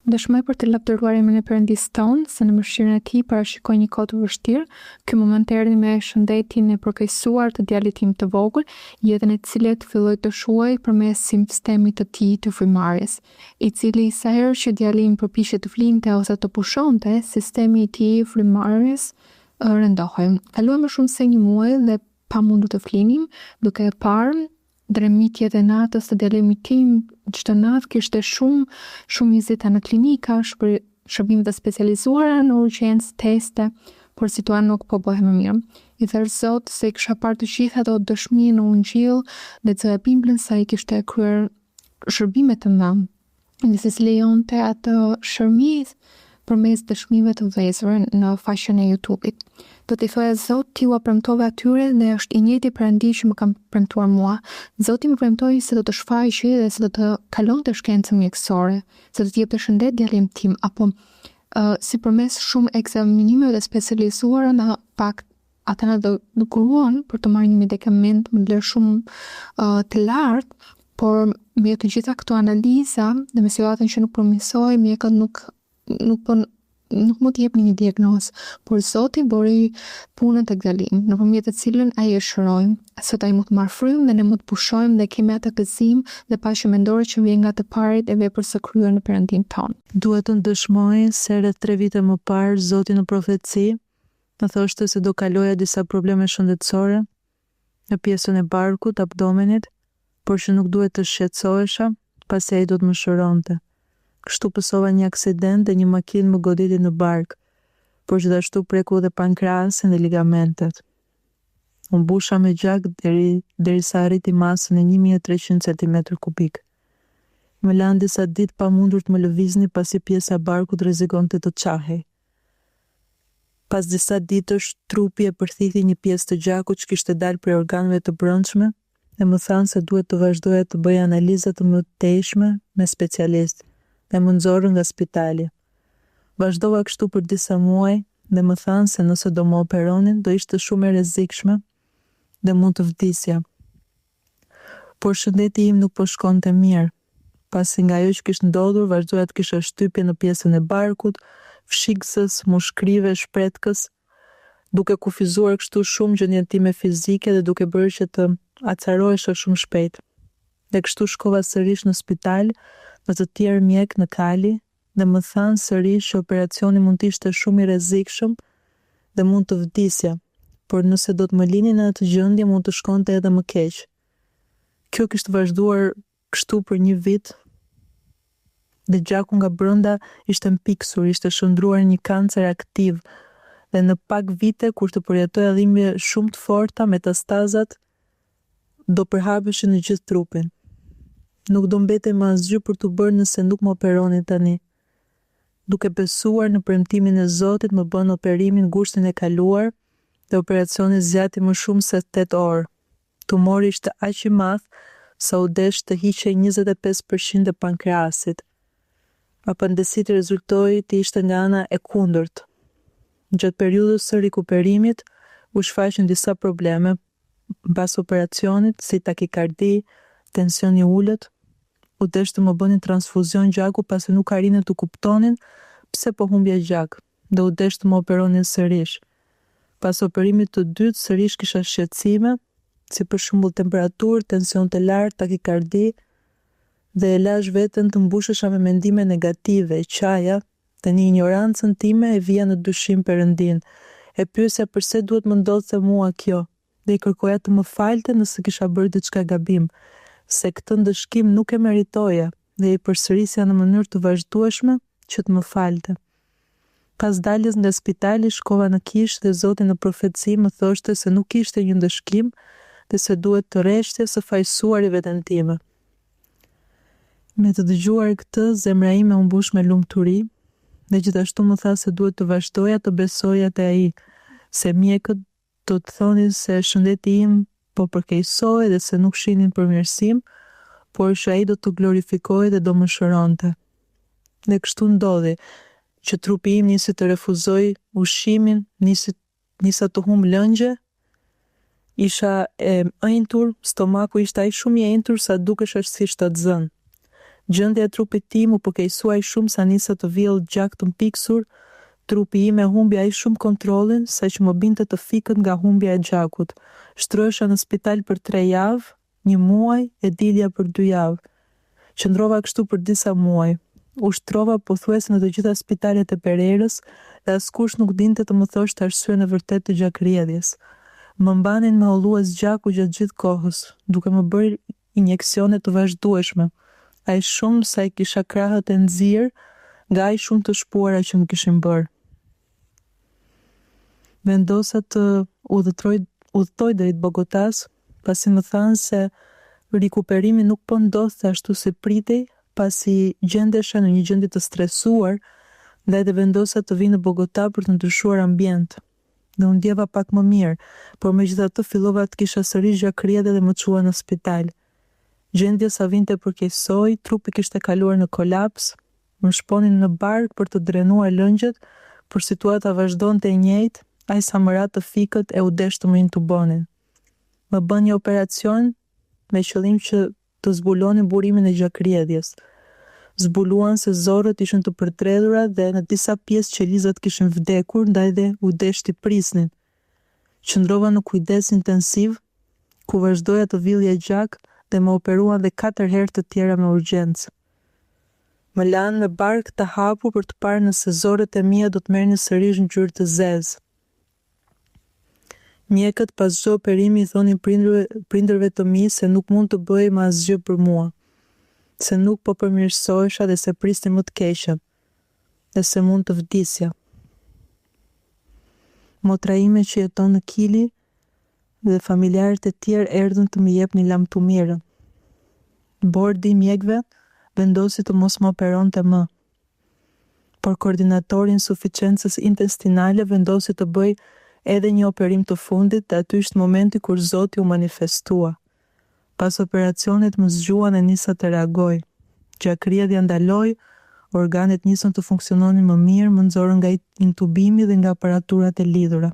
Dëshmoj për të lavdëruar emrin e Perëndisë tonë, se në mëshirën e Tij parashikoj një kohë të vështirë. Ky moment erdhi me shëndetin e përkeqësuar të djalit tim të vogël, jetën e cilit filloi të shuaj përmes sistemit të tij të frymëmarrjes, i cili sa herë që djali im përpiqej të flinte ose të pushonte, sistemi i tij frymëmarrjes rëndohej. Kaloi më shumë se një muaj dhe pa mundur të flinim, duke e parë dremitjet e natës të djalimit tim. Çdo natë kishte shumë vizita në klinika, shërbime të specializuara në urgjencë, teste, por situata nuk po bëhej më mirë. I thash Zot se kisha parë të gjitha ato dëshmi në Ungjil, lexoja Biblën sa i kishte kryer shërbime të mëdha. Nëse lejonte atë shërbiz përmes dëshmive të vëllezërve në faqen e YouTube-it. Do t'i thoja Zot, ti ua premtove atyre dhe është i njëjti Perëndi që më ka premtuar mua. Zoti më premtoi se do të shfaqej dhe se do të kalonte shkencën mjekësore, se do të jepte shëndet djalit tim, apo si përmes shumë ekzaminimeve të specializuara në pak ata na dukuruan për të marrë një medikament me vlerë shumë të lartë, por me të gjitha këto analiza dhe me situatën që nuk përmirësoi, mjekët nuk mund të jepnin një diagnozë, por Zoti bëri punën tek djalimi, nëpërmjet të cilën ai e shëroi. Sot ai mund të marrë frymë dhe ne mund të pushojmë dhe kemi atë gëzim dhe paqe mendore që vjen nga të parit e veprës së kryer në Perëndin ton. Duhet të ndëshmoj se rreth 3 vite më parë Zoti në profeci më thoshte se do kaloja disa probleme shëndetësore në pjesën e barkut, abdomenit, por që nuk duhet të shqetësohesha, pasi ai do të më shëronte. Kështu pësova një aksident dhe një makinë më goditi në bark, por gjithashtu preku dhe pankreasin dhe ligamentet. Unë mbusha me gjak derisa arriti masën e 1300 cm3. Më lanë disa ditë pa mundur të më lëvizni pasi pjesa e barkut rrezikonte të çahej. Pas disa ditësh, trupi e përthithi një pjesë të gjakut që kishte dalë prej organeve të brendshme dhe më thanë se duhet të vazhdoja të bëja analiza të mëtejshme me specialist dhe më nxorën nga spitali. Vazhdova kështu për disa muaj dhe më thanë se nëse do më operonin do ishte shumë e rrezikshme dhe mund të vdisja. Por shëndeti im nuk po shkonte mirë, pasi nga ajo që kishte ndodhur vazhdoja të kisha shtypje në pjesën e barkut, fshikësës, mushkrive, shpretkës, duke kufizuar kështu shumë gjendjen time fizike dhe duke bërë që të acarohesha shumë shpejt. Dhe kështu shkova sërish në spital me të tjerë mjek në Kali dhe më thanë sërish që operacioni mund të ishte shumë i rrezikshëm dhe mund të vdisja, por nëse do të më linin në atë gjendje mund të shkonte edhe më keq. Kjo kishte vazhduar kështu për një vit dhe gjaku nga brenda ishte mpiksur, ishte shndruar një kancer aktiv dhe në pak vite kur të përjetoja dhimbje shumë të forta, metastazat do përhapeshin në gjithë trupin. Nuk do mbetej më asgjë për të bërë nëse nuk më operonin tani. Duke besuar në premtimin e Zotit, më bën operimin gushtin e kaluar dhe operacioni zgjati më shumë se 8 orë. Tumori ishte aq i madh sa u desh të hiqej 25% e pankreasit. Apendiciti rezultoi të ishte nga ana e kundërt. Gjatë periudhës së rikuperimit u shfaqën disa probleme mbas operacionit, si takikardi, tensioni ulët. U desh të më bënin transfuzion gjaku pasi nuk arrinin të kuptonin pse po humbja gjak dhe u desh të më operonin sërish. Pas operimit të dytë sërish kisha shqetësime, si për shembull temperaturë, tension të lartë, takikardi dhe e lash veten të mbushesha me mendime negative, qaja, dhe një ignorancën time e vija në dyshim Perëndin. E pyesja pse duhet më ndodhte mua kjo dhe i kërkoja të më falte nëse kisha bërë diçka gabim, se këtë ndëshkim nuk e meritoja dhe i përsërisja në mënyrë të vazhdueshme që të më falte. Pas daljes nga spitali shkova në kishë dhe Zoti në profeci më thoshte se nuk ishte një ndëshkim dhe se duhet të rreshtje së fajsuar i veten time. Me të dëgjuar këtë, zemra ime u mbush me lumturi dhe gjithashtu më tha se duhet të vazhdoja të besoja te ai, se mjekët do të thonin se shëndeti im po përkeqësohej dhe se nuk shihnin përmirësim, por që ai do të glorifikohej dhe do më shëronte. Dhe kështu ndodhi, që trupi im nisi të refuzoj ushqimin, nisa të humb lëngje, isha e ëntur, stomaku ishte aq shumë i ëntur sa dukesha si shtatzën. Gjendja e trupit tim u përkeqësua shumë sa nisa të vjell gjak të mpiksur, trupi im e humbi ai shumë kontrollin, sa që më binte të fikët nga humbja e gjakut. Shtrohesha në spital për 3 javë, 1 muaj e dilja për 2 javë. Qëndrova kështu për disa muaj. Ushtrova pothuajse në të gjitha spitalet e Pererës dhe askush nuk dinte të më thoshte arsyeën e vërtetë të gjakrjedhjes. Më mbanin me hollues gjaku gjatë gjithë kohës, duke më bërë injeksione të vazhdueshme. Aq shumë sa I kisha krahët e nxirr nga aq shumë të shpuara që më kishin bërë. Vendosa të udhëtoj drejt Bogotas, pasi më thanë se rikuperimi nuk po ndodhte ashtu si pritej, pasi gjendesha në një gjendje të stresuar, ndaj dhe vendosa të vi në Bogota për të ndryshuar ambient. Dhe unë ndjeva pak më mirë, por megjithatë fillova të kisha sërish gjakrjedhje dhe më çua në spital. Gjendja sa vinte përkeqësoi, trupi kishte kaluar në kolaps, më shponin në bark për të drenuar lëngjet, por situata vazhdonte e njëjtë, aq sa më ra të fikët e u desh të më intubonin. Më bën një operacion me qëllim që të zbulonin burimin e gjakrjedhjes. Zbuluan se zorët ishin të përtredhura dhe në disa pjesë qelizat kishin vdekur, ndaj dhe u desh t'i prisnin. Qëndrova në kujdes intensiv, ku vazhdoja të villja gjak dhe më operuan dhe 4 herë të tjera me urgjencë. Më lanë me bark të hapur për të parë nëse zorët e mia do të merrnin sërish ngjyrë të zezë. Mjekët pas çdo operimi I thonin prindërve të mi se nuk mund të bëj më asgjë për mua, se nuk po përmirësohesha dhe se prisnin më të keqen, dhe se mund të vdisja. Motra ime që jeton në Kili dhe familjarët e tjerë erdhën të më jepnin lam të mirë. Bordi I mjekëve vendosi të mos më operonte më, por koordinatori I insuficiencës intestinale vendosi të bëj edhe një operim të fundit dhe aty ishte momenti kur Zoti u manifestua. Pas operacionit më zgjuan e nisa të reagoj. Gjakrjedhja ndaloi, organet nisën të funksiononin më mirë, më nxorën nga intubimi dhe nga aparaturat e lidhura.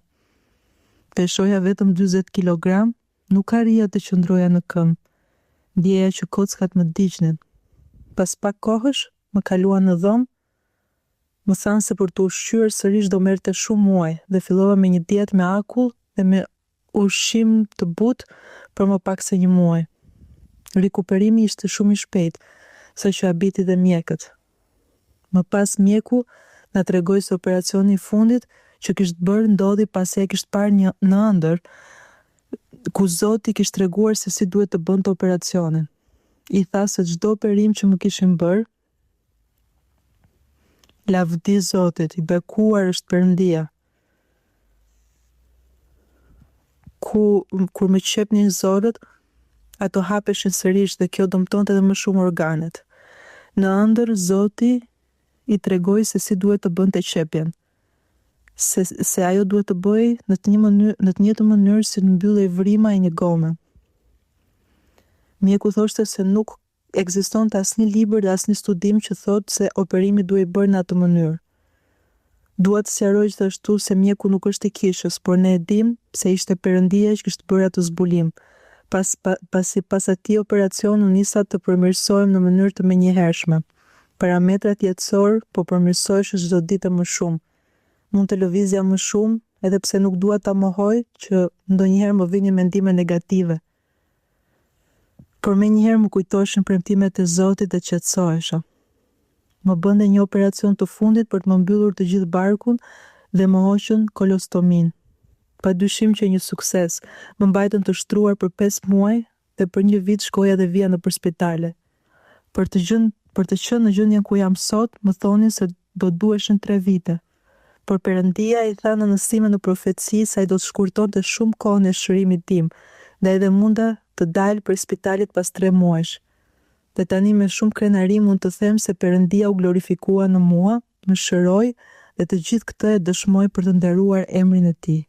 Peshoja vetëm 40 kg, nuk arrija të qëndroja në këmbë. Ndjeja që kockat më diqnin. Pas pak kohësh, më kaluan në dhomë, më thanë se për të ushqyer sërish do merrte shumë muaj dhe fillova me një dietë me akull dhe me ushqim të butë për më pak se 1 muaj. Rikuperimi ishte shumë I shpejtë, saqë habiti dhe mjekët. Më pas mjeku na tregoi se operacioni I fundit që kishte bërë ndodhi pasi ai kishte parë në ëndër, ku Zoti kishte treguar se si duhet të bënte operacionin. I tha se çdo operim që më kishin bërë, lavdi Zotit, I bekuar është Perëndia. Kur më qepnin zorët, ato hapeshin sërish dhe kjo dëmtonte edhe më shumë organet. Në ëndër Zoti I tregoi se si duhet të bënte qepjen. Se ajo duhet të bëj në të njëjtën mënyrë si të mbyllej vrima e një gome. Mjeku thoshte se nuk ekzistonte asnjë libër dhe asnjë studim që thotë se operimi duhej bërë në atë mënyrë. Dua të sqaroj gjithashtu se mjeku nuk është I kishës, por ne e dim se ishte Perëndia që kishte bërë atë zbulim. Pas atij operacioni nisa të përmirësohem në mënyrë të menjëhershme. Parametrat jetësor po përmirësoheshin çdo ditë më shumë. Mund të lëvizja më shumë, edhe pse nuk dua ta mohoj që ndonjëherë më vinin mendime negative. Por menjëherë më kujtoheshin premtimet e Zotit dhe qetësohesha. Më bënte një operacion të fundit për të më mbyllur të gjithë barkun dhe më hoqën kolostomin. Padyshim që një sukses, më mbajtën të shtruar për 5 muaj dhe për 1 vit shkoja dhe vija nëpër spitale. Për të qenë në gjendjen ku jam sot, më thonin se do duheshin 3 vite. Por Perëndia I tha në nësime në profeci se ai do të shkurtonte shumë kohën e shërimit tim, dhe edhe munda të dalë për spitalit pas 3 muajsh. Dhe tani me shumë krenari mund të them se Perëndia u glorifikua në mua, më shëroi dhe të gjithë këtë e dëshmoj për të nderuar emrin e Tij.